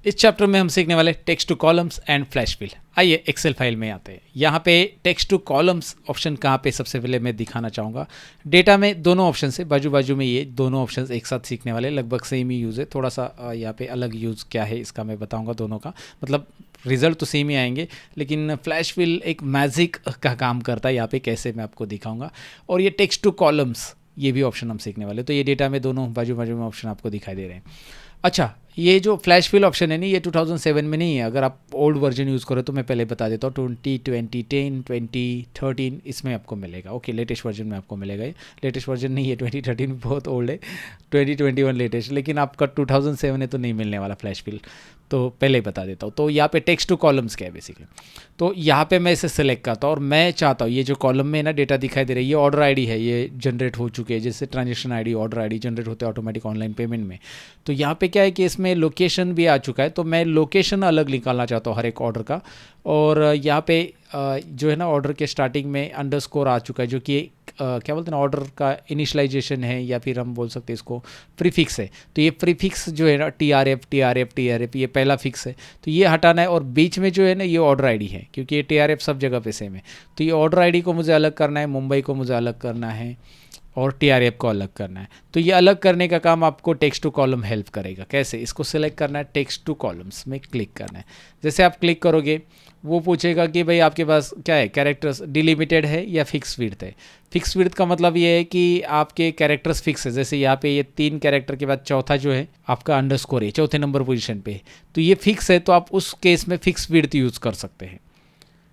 इस चैप्टर में हम सीखने वाले text to columns and flash fill. आइए एक्सेल फाइल में आते हैं। यहाँ पे टेक्स्ट टू कॉलम्स ऑप्शन कहाँ पे सबसे पहले मैं दिखाना चाहूँगा। डेटा में दोनों ऑप्शन से बाजू बाजू में ये दोनों ऑप्शन एक साथ सीखने वाले, लगभग सेम ही यूज़ है। थोड़ा सा यहाँ पे अलग यूज़ क्या है इसका मैं बताऊँगा दोनों का, मतलब रिजल्ट तो सेम ही आएंगे, लेकिन फ्लैश फिल एक मैजिक का काम करता है। यहाँ पे कैसे मैं आपको दिखाऊँगा। और ये टेक्स्ट टू कॉलम्स ये भी ऑप्शन हम सीखने वाले। तो ये डेटा में दोनों बाजू बाजू में ऑप्शन आपको दिखाई दे रहे हैं। अच्छा, ये जो फ्लैश फिल ऑप्शन है नहीं, ये 2007 में नहीं है। अगर आप ओल्ड वर्जन यूज़ करो तो मैं पहले बता देता हूँ, 2010, 2013 इसमें आपको मिलेगा। ओके, लेटेस्ट वर्जन में आपको मिलेगा। ये लेटेस्ट वर्जन नहीं है, 2013 बहुत ओल्ड है, 2021 लेटेस्ट, लेकिन आपका 2007 है तो नहीं मिलने वाला फ्लैश फिल, तो पहले ही बता देता हूँ। तो यहाँ पे टेक्स्ट टू कॉलम्स क्या है बेसिकली, तो यहाँ पे मैं इसे सेलेक्ट करता हूँ और मैं चाहता हूँ ये जो कॉलम में ना डेटा दिखाई दे रहा है, ये ऑर्डर आईडी है, ये जनरेट हो चुके हैं। जैसे transaction ID, order ID generate होते हैं ऑटोमेटिक ऑनलाइन पेमेंट में। तो यहाँ पे क्या है कि इसमें लोकेशन भी आ चुका है, तो मैं लोकेशन अलग निकालना चाहता हूँ हर एक ऑर्डर का। और यहाँ पे जो है ना ऑर्डर के स्टार्टिंग में अंडरस्कोर आ चुका है, जो कि क्या बोलते हैं ना, ऑर्डर का इनिशलाइजेशन है, या फिर हम बोल सकते हैं इसको प्रीफिक्स है। तो ये प्रीफिक्स जो है ना TRF ये पहला फिक्स है, तो ये हटाना है। और बीच में जो है ना ये ऑर्डर आईडी है, क्योंकि ये TRF सब जगह पे सेम है। तो ये ऑर्डर आईडी को मुझे अलग करना है, मुंबई को मुझे अलग करना है, और TRF को अलग करना है। तो ये अलग करने का काम आपको टेक्स्ट टू कॉलम हेल्प करेगा। कैसे, इसको सिलेक्ट करना है, टेक्स्ट टू कॉलम्स में क्लिक करना है। जैसे आप क्लिक करोगे वो पूछेगा कि भाई आपके पास क्या है, कैरेक्टर्स डिलिमिटेड है या फिक्स विड्थ है। फिक्स विड्थ का मतलब ये है कि आपके कैरेक्टर्स फिक्स है। जैसे यहाँ पे ये 3 कैरेक्टर के बाद चौथा जो है आपका अंडरस्कोर है, चौथे नंबर पोजीशन पे, तो ये फिक्स है, तो आप उस केस में फिक्स विड्थ यूज़ कर सकते हैं।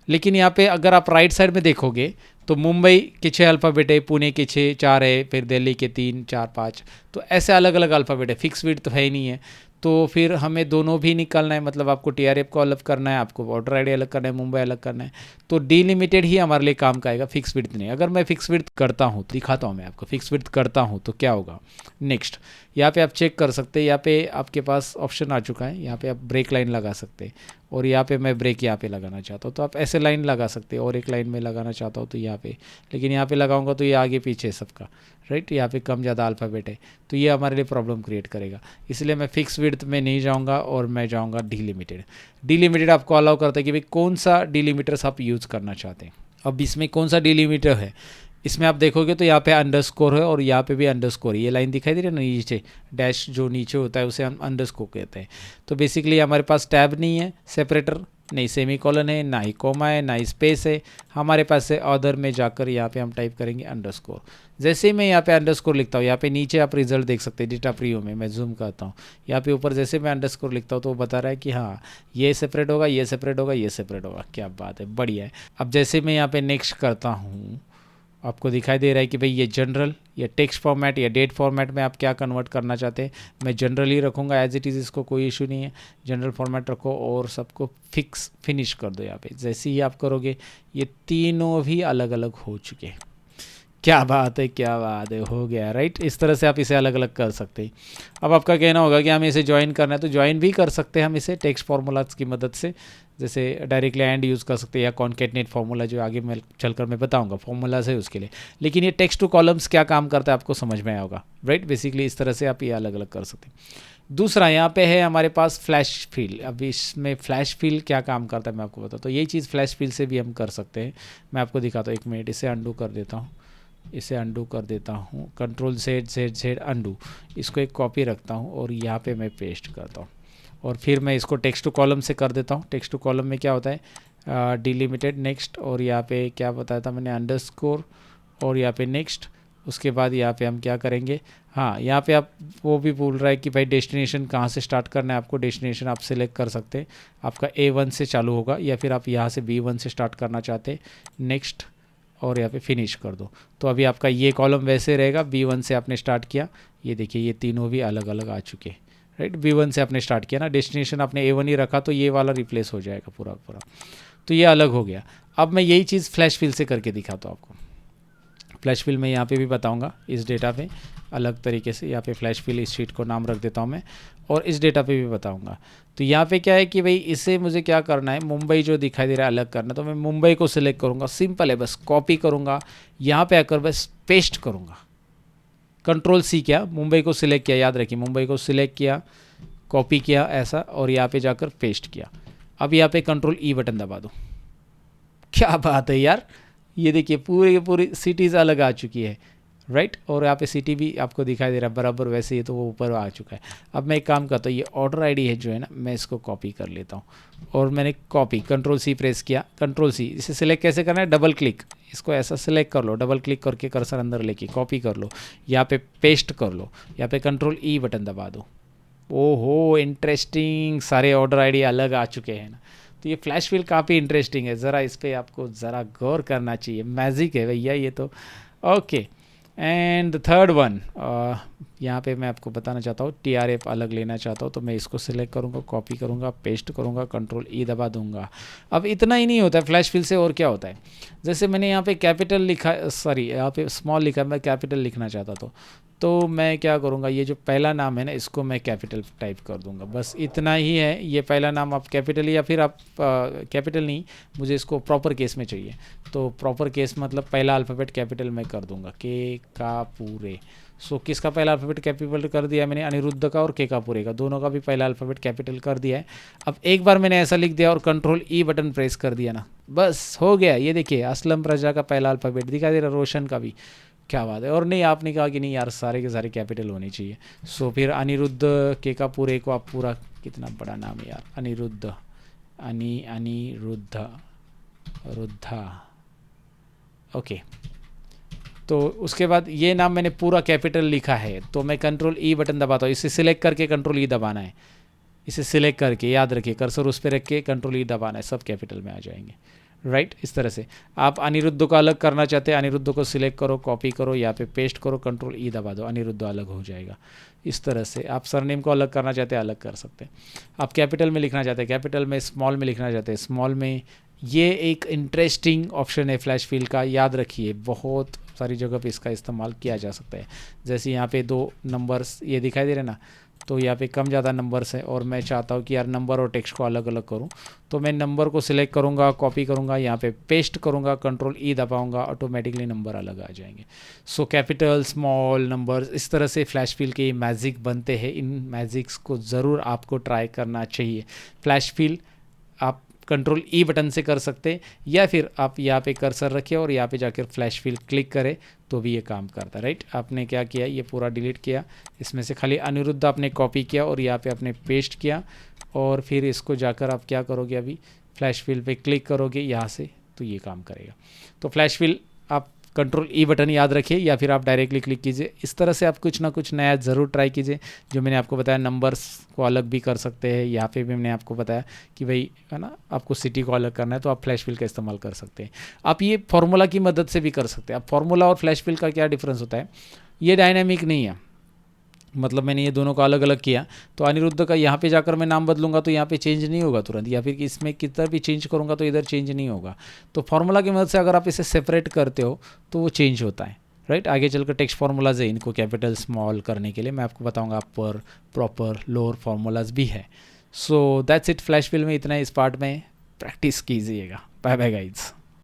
लेकिन यहाँ पे अगर आप राइट साइड में देखोगे तो मुंबई के 6 अल्फ़ाबेट है, पुणे के 4 है, फिर दिल्ली के 3, 4, 5, तो ऐसे अलग अलग अल्फ़ाबेट है। फिक्स विड्थ तो है ही नहीं है, तो फिर हमें दोनों भी निकालना है। मतलब आपको TRF को अलग करना है, आपको ऑर्डर आईडी अलग करना है, मुंबई अलग करना है। तो डिलिमिटेड ही हमारे लिए काम का आएगा, फिक्स विड्थ नहीं। अगर मैं फिक्स विड्थ करता हूँ, दिखाता हूँ मैं आपको, फिक्स विड्थ करता हूँ तो क्या होगा। नेक्स्ट यहाँ पे आप चेक कर सकते हैं, यहाँ पे आपके पास ऑप्शन आ चुका है। यहाँ पे आप ब्रेक लाइन लगा सकते हैं, और यहाँ पे मैं ब्रेक यहाँ पे लगाना चाहता हूँ तो आप ऐसे लाइन लगा सकते हैं। और एक लाइन में लगाना चाहता हूँ तो यहाँ पे, लेकिन यहाँ पे लगाऊंगा तो ये आगे पीछे सबका राइट, यहाँ पे कम ज़्यादा अल्फ़ाबेट है, तो ये हमारे लिए प्रॉब्लम क्रिएट करेगा। इसलिए मैं फिक्स विड्थ में नहीं जाऊँगा और मैं जाऊँगा डिलिमिटेड। डिलिमिटेड आपको अलाउ करता है कि भाई कौन सा डिलिमिटर्स आप यूज़ करना चाहते हैं। अब इसमें कौन सा डिलिमिटर है, इसमें आप देखोगे तो यहाँ पे अंडरस्कोर है और यहाँ पे भी अंडरस्कोर है। ये लाइन दिखाई दे रही है ना नीचे, डैश जो नीचे होता है उसे हम अंडरस्कोर कहते हैं। तो बेसिकली हमारे पास टैब नहीं है, सेपरेटर नहीं, सेमीकोलन है, ना ही कोमा है, ना ही स्पेस है। हमारे पास है अदर में जाकर यहाँ पे हम टाइप करेंगे अंडरस्कोर। जैसे ही मैं यहाँ पे अंडरस्कोर लिखता हूँ, यहाँ पे नीचे आप रिजल्ट देख सकते हैं डेटा प्रीव्यू में, मैं जूम करता हूँ। यहाँ पे ऊपर जैसे मैं अंडरस्कोर लिखता हूँ तो वो बता रहा है कि हाँ ये सेपरेट होगा, ये सेपरेट होगा, ये सेपरेट होगा। क्या बात है, बढ़िया है। अब जैसे मैं यहाँ पे नेक्स्ट करता हूँ, आपको दिखाई दे रहा है कि भाई ये जनरल या टेक्स्ट फॉर्मेट या डेट फॉर्मेट में आप क्या कन्वर्ट करना चाहते हैं। मैं जनरल ही रखूँगा एज इट इज़, इसको कोई इशू नहीं है। जनरल फॉर्मेट रखो और सबको फिक्स फिनिश कर दो। यहाँ पे जैसे ही आप करोगे ये तीनों भी अलग अलग हो चुके हैं। क्या बात है, क्या बात है, हो गया राइट। इस तरह से आप इसे अलग अलग कर सकते हैं। अब आपका कहना होगा कि हमें इसे ज्वाइन करना है, तो ज्वाइन भी कर सकते हैं हम इसे टेक्स्ट फार्मूलाज की मदद से। जैसे डायरेक्टली एंड यूज़ कर सकते हैं, या कॉन्केटनेट फार्मूला जो आगे मैं चलकर मैं बताऊंगा फार्मूलाज है उसके लिए। लेकिन ये टेक्स्ट टू कॉलम्स क्या काम करता है आपको समझ में आया होगा राइट। बेसिकली इस तरह से आप ये अलग अलग कर सकते हैं। दूसरा यहाँ पे है हमारे पास फ्लैश फिल। अब इसमें फ्लैश फिल क्या काम करता है मैं आपको बताता हूँ। यही चीज़ फ्लैश फिल से भी हम कर सकते हैं। मैं आपको दिखाता हूँ, 1 मिनट, इसे अंडू कर देता हूँ, इसे अंडू कर देता हूँ, Ctrl+Z अंडू। इसको एक कॉपी रखता हूँ और यहाँ पे मैं पेस्ट करता हूँ, और फिर मैं इसको टेक्स्ट टू कॉलम से कर देता हूँ। टेक्स्ट टू कॉलम में क्या होता है, डिलिमिटेड, नेक्स्ट, और यहाँ पे क्या बताया था मैंने, अंडरस्कोर, और यहाँ पे नेक्स्ट। उसके बाद यहाँ पे हम क्या करेंगे, हाँ यहाँ पे आप वो भी बोल रहा है कि भाई डेस्टिनेशन कहाँ से स्टार्ट करना है आपको। डेस्टिनेशन आप सिलेक्ट कर सकते हैं, आपका A1 से चालू होगा, या फिर आप यहाँ से B1 से स्टार्ट करना चाहते हैं। नेक्स्ट, और यहाँ पे फिनिश कर दो। तो अभी आपका ये कॉलम वैसे रहेगा। B1 से आपने स्टार्ट किया, ये देखिए ये तीनों भी अलग अलग आ चुके हैं राइट। B1 से आपने स्टार्ट किया ना, डेस्टिनेशन आपने A1 ही रखा तो ये वाला रिप्लेस हो जाएगा पूरा पूरा, तो ये अलग हो गया। अब मैं यही चीज़ फ्लैश फिल से करके दिखाता हूँ आपको। फ्लैश फिल में यहाँ पे भी बताऊँगा इस डेटा पे अलग तरीके से। यहाँ पे फ्लैश फिल इस शीट को नाम रख देता हूँ मैं, और इस डेटा पे भी बताऊँगा। तो यहाँ पे क्या है कि भाई इसे मुझे क्या करना है, मुंबई जो दिखाई दे रहा है अलग करना, तो मैं मुंबई को सिलेक्ट करूँगा। सिंपल है, बस कॉपी करूँगा, यहाँ पे आकर बस पेस्ट करूँगा। Ctrl+C किया, मुंबई को सिलेक्ट किया, याद रखिए मुंबई को सिलेक्ट किया, कॉपी किया ऐसा और यहाँ पे जाकर पेस्ट किया। अब यहाँ पे कंट्रोल ई बटन दबा दो। क्या बात है यार, ये देखिए पूरे की पूरी सिटीज़ अलग आ चुकी है, राइट। और यहाँ पे सिटी भी आपको दिखाई दे रहा है बराबर वैसे ही, तो वो ऊपर आ चुका है। अब मैं एक काम करता हूँ, ये ऑर्डर आईडी है जो है ना, मैं इसको कॉपी कर लेता हूँ और मैंने कॉपी कंट्रोल सी प्रेस किया, कंट्रोल सी। इसे सिलेक्ट कैसे करना है, डबल क्लिक, इसको ऐसा सिलेक्ट कर लो, डबल क्लिक करके कर्सर अंदर लेके कॉपी कर लो, यहाँ पे पेस्ट कर लो, यहाँ पे कंट्रोल ई बटन दबा दो। ओहो इंटरेस्टिंग, सारे ऑर्डर आईडी अलग आ चुके हैं ना। तो ये फ्लैश फिल काफ़ी इंटरेस्टिंग है, ज़रा इस पर आपको ज़रा गौर करना चाहिए, मैजिक है भैया ये तो। ओके, एंड थर्ड वन, यहाँ पे मैं आपको बताना चाहता हूँ, TRF अलग लेना चाहता हूँ तो मैं इसको सिलेक्ट करूँगा, कॉपी करूँगा, पेस्ट करूँगा, कंट्रोल ई दबा दूंगा। अब इतना ही नहीं होता है फ्लैश फिल से, और क्या होता है, जैसे मैंने यहाँ पे कैपिटल लिखा, सॉरी यहाँ पे स्मॉल लिखा, मैं कैपिटल लिखना चाहता तो मैं क्या करूँगा, ये जो पहला नाम है ना इसको मैं कैपिटल टाइप कर दूंगा, बस इतना ही है। ये पहला नाम आप कैपिटल, या फिर आप कैपिटल नहीं, मुझे इसको प्रॉपर केस में चाहिए, तो प्रॉपर केस मतलब पहला अल्फ़ाबेट कैपिटल में कर दूंगा, के का पूरे। सो किसका पहला अल्फ़ाबेट कैपिटल कर दिया मैंने, अनिरुद्ध का और के का पूरे का, दोनों का भी पहला अल्फ़ाबेट कैपिटल कर दिया है। अब एक बार मैंने ऐसा लिख दिया और कंट्रोल ई बटन प्रेस कर दिया ना, बस हो गया। ये देखिए असलम रजा का पहला अल्फ़ाबेट दिखाई दे रहा, रोशन का भी, क्या बात है। और नहीं आपने कहा कि नहीं यार सारे के सारे कैपिटल होने चाहिए, सो फिर अनिरुद्ध के का पूरे को आप पूरा, कितना बड़ा नाम है यार, अनिरुद्ध, अनिरुद्ध रुद्धा, ओके। तो उसके बाद ये नाम मैंने पूरा कैपिटल लिखा है, तो मैं कंट्रोल ई बटन दबाता हूँ, इसे सिलेक्ट करके कंट्रोल ई दबाना है, इसे सिलेक्ट करके याद रखिए, कर्सर उस पर रख के कंट्रोल ई दबाना है, सब कैपिटल में आ जाएंगे, राइट। इस तरह से आप अनिरुद्ध को अलग करना चाहते हैं, अनिरुद्ध को सिलेक्ट करो, कॉपी करो, यहाँ पे पेस्ट करो, कंट्रोल ई दबा दो, अनिरुद्ध अलग हो जाएगा। इस तरह से आप सरनेम को अलग करना चाहते हैं, अलग कर सकते हैं। आप कैपिटल में लिखना चाहते हैं कैपिटल में, स्मॉल में लिखना चाहते हैं स्मॉल में। ये एक इंटरेस्टिंग ऑप्शन है फ्लैश फिल का, याद रखिए बहुत सारी जगह पे इसका इस्तेमाल किया जा सकता है। जैसे यहाँ पे 2 नंबर्स ये दिखाई दे रहे ना, तो यहाँ पे कम ज़्यादा नंबर्स है और मैं चाहता हूँ कि यार नंबर और टेक्स्ट को अलग अलग करूँ, तो मैं नंबर को सिलेक्ट करूँगा, कॉपी करूँगा, यहाँ पे पेस्ट करूँगा, कंट्रोल ई दबाऊँगा, ऑटोमेटिकली नंबर अलग आ जाएंगे। सो कैपिटल स्मॉल नंबर्स, इस तरह से फ्लैश फिल के मैजिक बनते हैं। इन मैजिक्स को ज़रूर आपको ट्राई करना चाहिए। फ्लैश फिल आप कंट्रोल ई बटन से कर सकते हैं, या फिर आप यहाँ पे कर्सर रखिए और यहाँ पे जाकर फ्लैश फिल क्लिक करें तो भी ये काम करता है, राइट। आपने क्या किया, ये पूरा डिलीट किया, इसमें से खाली अनिरुद्ध आपने कॉपी किया और यहाँ पे आपने पेस्ट किया, और फिर इसको जाकर आप क्या करोगे, अभी फ्लैश फिल पे क्लिक करोगे यहाँ से तो ये काम करेगा। तो फ्लैश फिल आप कंट्रोल ई बटन याद रखिए, या फिर आप डायरेक्टली क्लिक कीजिए। इस तरह से आप कुछ ना कुछ नया ज़रूर ट्राई कीजिए। जो मैंने आपको बताया नंबर्स को अलग भी कर सकते हैं, यहाँ पे भी मैंने आपको बताया कि भाई है ना, आपको सिटी को अलग करना है तो आप फ्लैश फिल का इस्तेमाल कर सकते हैं। आप ये फार्मूला की मदद से भी कर सकते हैं। अब फार्मूला और फ्लैश फिल का क्या डिफरेंस होता है, ये डायनामिक नहीं है, मतलब मैंने ये दोनों को अलग अलग किया, तो अनिरुद्ध का यहाँ पे जाकर मैं नाम बदलूंगा तो यहाँ पे चेंज नहीं होगा तुरंत, या फिर इसमें कितना भी चेंज करूँगा तो इधर चेंज नहीं होगा। तो फार्मूला की मदद से अगर आप इसे सेपरेट करते हो तो वो चेंज होता है, राइट। आगे चलकर टेक्स्ट फार्मूलाज है, इनको कैपिटल स्मॉल करने के लिए मैं आपको बताऊँगा, अपर प्रॉपर लोअर फार्मूलाज भी है। So that's it, flash fill में इतना इस पार्ट में प्रैक्टिस कीजिएगा। Bye bye guides.